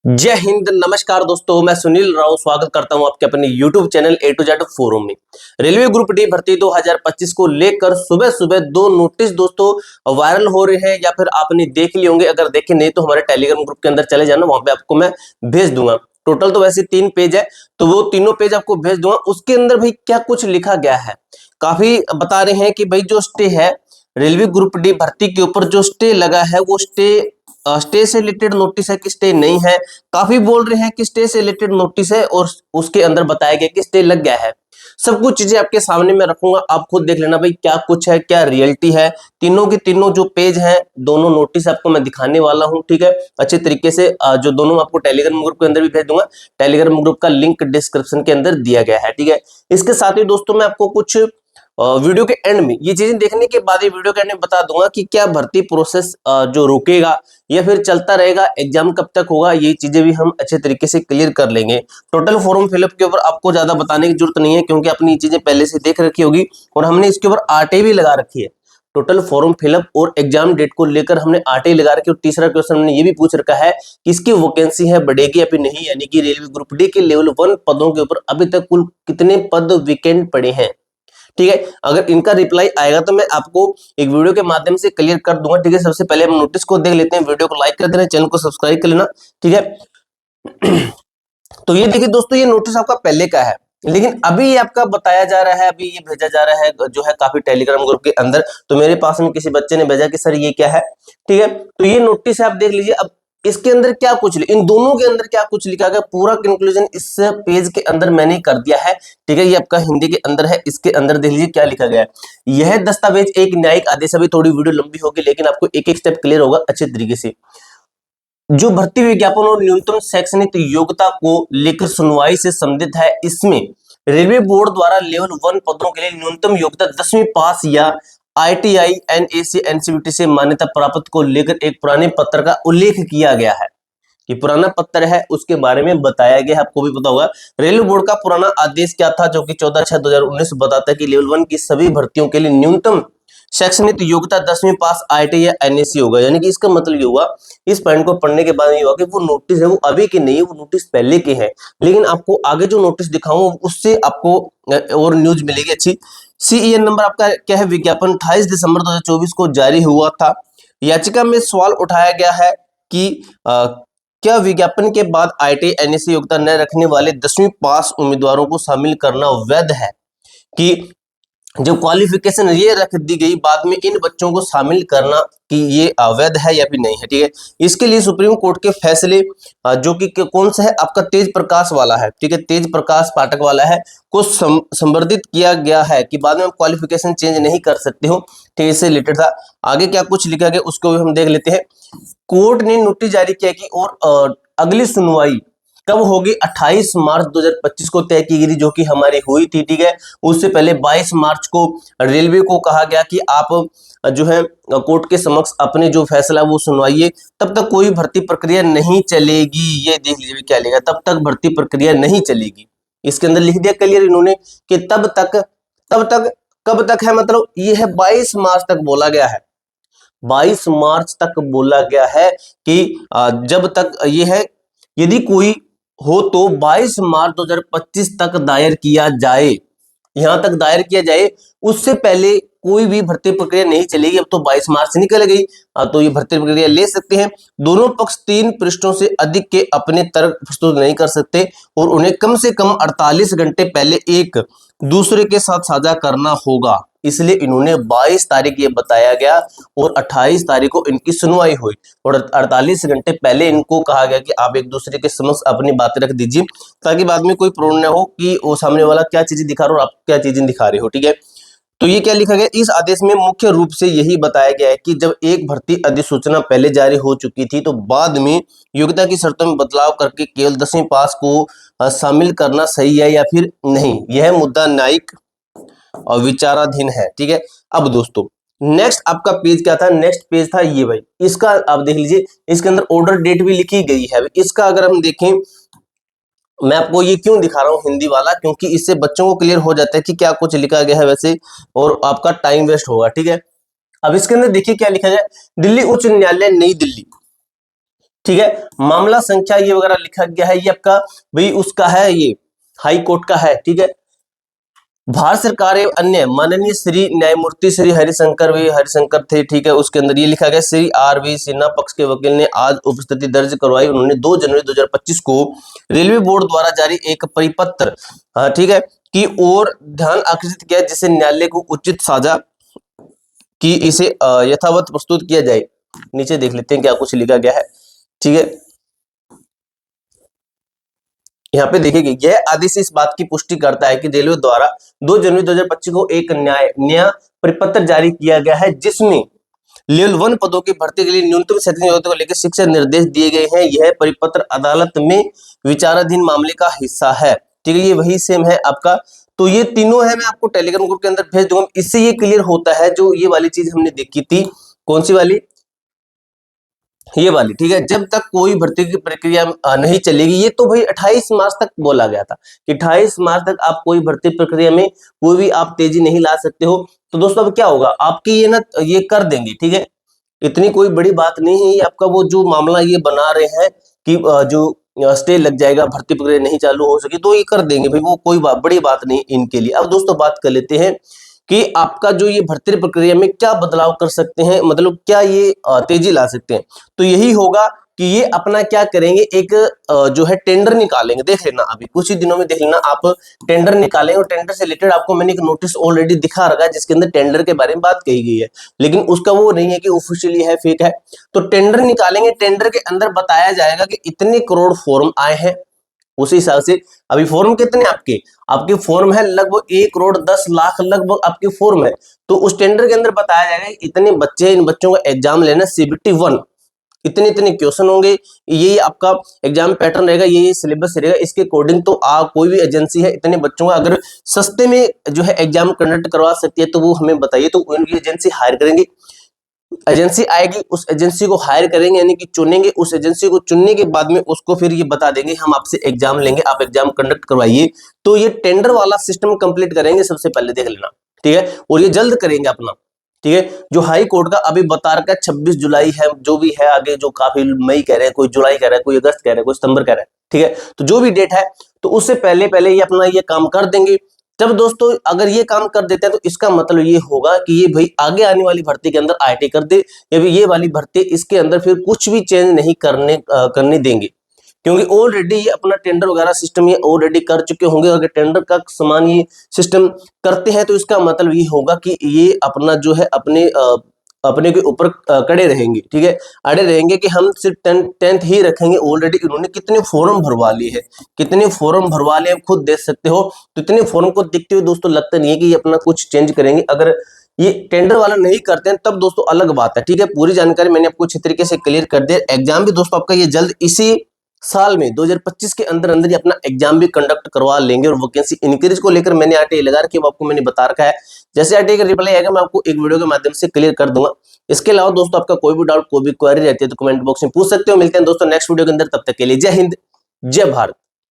जय हिंद। नमस्कार दोस्तों, मैं सुनील राव स्वागत करता हूं आपके अपने YouTube channel A to Z forum में। रेलवे ग्रुप डी भर्ती 2025 को लेकर सुबह सुबह दो नोटिस दोस्तों वायरल हो रहे हैं, या फिर आपने देख लिए होंगे। अगर देखे नहीं तो हमारे टेलीग्राम ग्रुप के अंदर चले जाना, वहां पे आपको मैं भेज दूंगा। टोटल तो वैसे 3 पेज है, तो वो तीनों पेज आपको भेज दूंगा। उसके अंदर भाई क्या कुछ लिखा गया है, काफी बता रहे हैं कि भाई जो स्टे है रेलवे ग्रुप डी भर्ती के ऊपर, जो स्टे लगा है वो स्टे से रिलेटेड नोटिस है कि स्टे नहीं है। काफी बोल रहे हैं कि स्टे से रिलेटेड नोटिस है, और उसके अंदर बताया गया कि स्टे लग गया है। सब कुछ चीजें आपके सामने मैं रखूंगा, आप खुद देख लेना भाई क्या कुछ है, क्या रियलिटी है। तीनों के तीनों जो पेज हैं, दोनों नोटिस आपको मैं दिखाने वाला हूं, ठीक है, अच्छे तरीके से। जो दोनों आपको टेलीग्राम ग्रुप के अंदर भी भेज दूंगा। टेलीग्राम ग्रुप का लिंक डिस्क्रिप्शन के अंदर दिया गया है, ठीक है। इसके साथ ही दोस्तों मैं आपको कुछ वीडियो के एंड में ये चीजें देखने के बाद, ये वीडियो के एंड में बता दूंगा कि क्या भर्ती प्रोसेस जो रुकेगा या फिर चलता रहेगा, एग्जाम कब तक होगा, ये चीजें भी हम अच्छे तरीके से क्लियर कर लेंगे। टोटल फॉर्म फिलअप के ऊपर आपको ज्यादा बताने की जरूरत नहीं है, क्योंकि अपनी चीजें पहले से देख रखी होगी और हमने इसके ऊपर आरटी भी लगा रखी है। टोटल फॉर्म फिलअप और एग्जाम डेट को लेकर हमने आरटी लगा रखी है। और तीसरा क्वेश्चन हमने ये भी पूछ रखा है कि इसकी वैकेंसी है बढ़ेगी या फिर नहीं, यानी कि रेलवे ग्रुप डी के लेवल 1 पदों के ऊपर अभी तक कुल कितने पद वैकेंट पड़े हैं, ठीक है। अगर इनका रिप्लाई आएगा तो मैं आपको एक वीडियो के माध्यम से क्लियर कर दूंगा, ठीक है। सबसे पहले हम नोटिस को देख लेते हैं, वीडियो को लाइक कर देना, चैनल को सब्सक्राइब कर लेना, ठीक है। तो ये देखिए दोस्तों, ये नोटिस आपका पहले का है, लेकिन अभी ये आपका बताया जा रहा है, अभी ये भेजा जा रहा है जो है काफी टेलीग्राम ग्रुप के अंदर। तो मेरे पास में किसी बच्चे ने भेजा कि सर ये क्या है, ठीक है। तो ये नोटिस है, आप देख लीजिए। अब इसके अंदर क्या कुछ, इन दोनों के अंदर क्या कुछ लिखा गया, पूरा कंक्लूजन इस पेज के अंदर मैंने कर दिया है, ठीक है। ये आपका हिंदी के अंदर है, इसके अंदर देख लीजिए क्या लिखा गया है। यह दस्तावेज एक न्यायिक आदेश, अभी थोड़ी वीडियो लंबी होगी लेकिन आपको एक एक स्टेप क्लियर होगा अच्छे तरीके से। जो भर्ती विज्ञापन और न्यूनतम शैक्षणिक योग्यता को लेकर सुनवाई से संबंधित है, इसमें रेलवे बोर्ड द्वारा लेवल 1 पदों के लिए न्यूनतम योग्यता 10वीं पास या आईटीआई एनएसी एनसीवीटी से मान्यता प्राप्त को लेकर एक पुराने पत्र का उल्लेख किया गया है। कि पुराना पत्र है उसके बारे में बताया गया है, आपको भी पता होगा। रेलवे बोर्ड का पुराना आदेश क्या था, जो कि 14/6/2019 बताता है कि लेवल 1 की सभी भर्तियों के लिए न्यूनतम शैक्षणिक योग्यता 10वीं पास आईटी या एनएससी होगा। यानी कि इसका मतलब ये हुआ, इस पॉइंट को पढ़ने के बाद ये हुआ कि वो नोटिस है वो अभी के नहीं है, वो नोटिस पहले के है। लेकिन आपको आगे जो नोटिस दिखाऊंगा उससे आपको और न्यूज मिलेगी अच्छी। सीईएन नंबर आपका क्या है, विज्ञापन 28 दिसंबर 2024 को जारी हुआ था। याचिका में सवाल उठाया गया है कि क्या विज्ञापन के बाद आईटी एनएससी योग्यता न रखने वाले 10वीं पास उम्मीदवारों को शामिल करना वैध है, कि जो क्वालिफिकेशन ये रख दी गई बाद में इन बच्चों को शामिल करना कि ये अवैध है या फिर नहीं है, ठीक है। इसके लिए सुप्रीम कोर्ट के फैसले जो कि कौन सा है आपका, तेज प्रकाश वाला है, ठीक है, तेज प्रकाश पाठक वाला है, को संवर्धित किया गया है कि बाद में आप क्वालिफिकेशन चेंज नहीं कर सकते हो, ठीक है। इससे रिलेटेड था। आगे क्या कुछ लिखा गया उसको भी हम देख लेते हैं। कोर्ट ने नोटिस जारी किया कि और अगली सुनवाई कब होगी, 28 मार्च 2025 को तय की गई, जो कि हमारी हुई थी, ठीक है। उससे पहले 22 मार्च को रेलवे को कहा गया कि आप जो है कोर्ट के समक्ष अपने जो फैसला वो सुनवाइए, तब तक कोई भर्ती प्रक्रिया नहीं चलेगी। ये देख लीजिए क्या लिखा, तब तक भर्ती प्रक्रिया नहीं चलेगी। इसके अंदर लिख दिया क्लियर इन्होंने कि तब तक कब तक है, मतलब ये है 22 मार्च तक बोला गया है। 22 मार्च तक बोला गया है कि जब तक ये है, यदि कोई हो तो 22 मार्च 2025 तक दायर किया जाए, यहां तक दायर किया जाए। उससे पहले कोई भी भर्ती प्रक्रिया नहीं चलेगी। अब तो 22 मार्च निकल गई, तो ये भर्ती प्रक्रिया ले सकते हैं। दोनों पक्ष 3 पृष्ठों से अधिक के अपने तर्क प्रस्तुत नहीं कर सकते और उन्हें कम से कम 48 घंटे पहले एक दूसरे के साथ साझा करना होगा। इसलिए इन्होंने 22 तारीख ये बताया गया और 28 तारीख को इनकी सुनवाई हुई, और 48 घंटे पहले इनको कहा गया कि आप एक दूसरे के समक्ष अपनी बातें रख दीजिए, ताकि बाद में कोई प्रॉब्लम न हो कि वो सामने वाला क्या चीजें दिखा रहा हो और आप क्या चीजें दिखा रहे हो, ठीक है। तो ये क्या लिखा गया, इस आदेश में मुख्य रूप से यही बताया गया है कि जब एक भर्ती अधिसूचना पहले जारी हो चुकी थी, तो बाद में योग्यता की शर्तों में बदलाव करके केवल 10वीं पास को शामिल करना सही है या फिर नहीं, यह मुद्दा न्यायिक और विचाराधीन है, ठीक है। अब दोस्तों नेक्स्ट आपका पेज क्या था, नेक्स्ट पेज था ये भाई, इसका आप देख लीजिए। इसके अंदर ऑर्डर डेट भी लिखी गई है। इसका अगर हम देखें, मैं आपको ये क्यों दिखा रहा हूँ हिंदी वाला, क्योंकि इससे बच्चों को क्लियर हो जाता है कि क्या कुछ लिखा गया है वैसे, और आपका टाइम वेस्ट होगा, ठीक है। अब इसके अंदर देखिए क्या लिखा गया, दिल्ली उच्च न्यायालय नई दिल्ली ठीक है, मामला संख्या ये वगैरह लिखा गया है, ये आपका भाई उसका है, ये हाई कोर्ट का है। ठीक है, भारत सरकार एवं अन्य माननीय श्री न्यायमूर्ति श्री हरिशंकर वी हरिशंकर थे। ठीक है, उसके अंदर ये लिखा गया श्री R V सिन्हा पक्ष के वकील ने आज उपस्थिति दर्ज करवाई। उन्होंने 2 जनवरी 2025 को रेलवे बोर्ड द्वारा जारी एक परिपत्र ठीक है की ओर ध्यान आकर्षित किया, जिसे न्यायालय को उचित साझा कि इसे यथावत प्रस्तुत किया जाए। नीचे देख लेते हैं क्या कुछ लिखा गया है। ठीक है, यहाँ पे देखिए यह आदेश इस बात की पुष्टि करता है कि रेलवे द्वारा 2 जनवरी 2025 को एक नया परिपत्र जारी किया गया है, जिसमें लेवल 1 पदों की भर्ती के लिए न्यूनतम शैक्षणिक योग्यता को लेकर शिक्षा निर्देश दिए गए हैं। यह परिपत्र अदालत में विचाराधीन मामले का हिस्सा है। ठीक है, ये वही सेम है आपका। तो ये तीनों है, मैं आपको टेलीग्राम ग्रुप के अंदर भेज दूंगा। इससे ये क्लियर होता है जो ये वाली चीज हमने देखी थी, कौन सी वाली, ये वाली। ठीक है, जब तक कोई भर्ती की प्रक्रिया नहीं चलेगी, ये तो भाई 28 मार्च तक बोला गया था कि 28 मार्च तक आप कोई भर्ती प्रक्रिया में कोई भी आप तेजी नहीं ला सकते हो। तो दोस्तों अब क्या होगा, आपकी ये ना ये कर देंगे। ठीक है, इतनी कोई बड़ी बात नहीं है। ये आपका वो जो मामला ये बना रहे हैं कि जो स्टे लग जाएगा, भर्ती प्रक्रिया नहीं चालू हो सकी, तो ये कर देंगे भाई, वो कोई बड़ी बात नहीं इनके लिए। अब दोस्तों बात कर लेते हैं कि आपका जो ये भर्ती प्रक्रिया में क्या बदलाव कर सकते हैं, मतलब क्या ये तेजी ला सकते हैं। तो यही होगा कि ये अपना क्या करेंगे, एक जो है टेंडर निकालेंगे। देख लेना अभी कुछ ही दिनों में, देख लेना आप, टेंडर निकालेंगे। और टेंडर से रिलेटेड आपको मैंने एक नोटिस ऑलरेडी दिखा रखा है, जिसके अंदर टेंडर के बारे में बात कही गई है, लेकिन उसका वो नहीं है कि ऑफिशियली है, फेक है। तो टेंडर निकालेंगे, टेंडर के अंदर बताया जाएगा कि इतने करोड़ फॉर्म आए हैं, उसी हिसाब से। अभी फॉर्म कितने आपके, आपके फॉर्म है लगभग 1,10,00,000 लगभग आपके फॉर्म है। तो उस टेंडर के अंदर बताया जाएगा इतने बच्चे हैं, इन बच्चों का एग्जाम लेना, CBT 1 इतने इतने क्वेश्चन होंगे, ये आपका एग्जाम पैटर्न रहेगा, ये सिलेबस रहेगा। इसके अकॉर्डिंग तो कोई भी एजेंसी है इतने बच्चों का अगर सस्ते में जो है एग्जाम कंडक्ट करवा सकती है, तो वो हमें बताइए, तो उनकी एजेंसी हायर करेंगे। एजेंसी आएगी, उस एजेंसी को हायर करेंगे, यानी कि चुनेंगे। उस एजेंसी को चुनने के बाद में उसको फिर ये बता देंगे हम आपसे एग्जाम लेंगे, आप एग्जाम कंडक्ट करवाइए। तो ये टेंडर वाला सिस्टम कंप्लीट करेंगे सबसे पहले, देख लेना। ठीक है, और ये जल्द करेंगे अपना। ठीक है, जो हाई कोर्ट का अभी बता रखा है 26 जुलाई है, जो भी है आगे, जो काफी मई कह रहे हैं, कोई जुलाई कह रहा है, कोई अगस्त कह रहा है, कोई सितंबर कह रहा है। ठीक है, तो जो भी डेट है, तो उससे पहले पहले ये अपना ये काम कर देंगे। जब दोस्तों अगर ये काम कर देते हैं, तो इसका मतलब ये होगा कि ये भाई आगे आने वाली भर्ती के अंदर IIT कर दे, या फिर ये वाली भर्ती इसके अंदर फिर कुछ भी चेंज नहीं करने देंगे, क्योंकि ऑलरेडी ये अपना टेंडर वगैरह सिस्टम ये ऑलरेडी कर चुके होंगे। अगर टेंडर का समान ये सिस्टम करते हैं, तो इसका मतलब ये होगा कि ये अपना जो है अपने के ऊपर कड़े रहेंगे। ठीक है, अड़े रहेंगे कि हम सिर्फ 10th ही रखेंगे। ऑलरेडी इन्होंने कितने फॉर्म भरवा लिए हैं, कितने फॉर्म भरवा लिए, आप खुद देख सकते हो। तो इतने फॉर्म को देखते हुए दोस्तों लगता नहीं है कि ये अपना कुछ चेंज करेंगे। अगर ये टेंडर वाला नहीं करते हैं, तब दोस्तों अलग बात है। ठीक है, पूरी जानकारी मैंने आपको अच्छी तरीके से क्लियर कर दिया। एग्जाम भी दोस्तों आपका ये जल्द इसी साल में 2025 के अंदर अंदर ही अपना एग्जाम भी कंडक्ट करवा लेंगे। और वैकेंसी इंक्रीज को लेकर मैंने RTI लगा रखी है, आपको मैंने बता रखा है। जैसे RTI का रिप्लाई आएगा, मैं आपको एक वीडियो के माध्यम से क्लियर कर दूंगा। इसके अलावा दोस्तों आपका कोई भी डाउट, कोई भी क्वेरी रहती है, तो कमेंट बॉक्स में पूछ सकते हो। मिलते हैं दोस्तों नेक्स्ट वीडियो के अंदर, तब तक के लिए जय हिंद, जय भारत।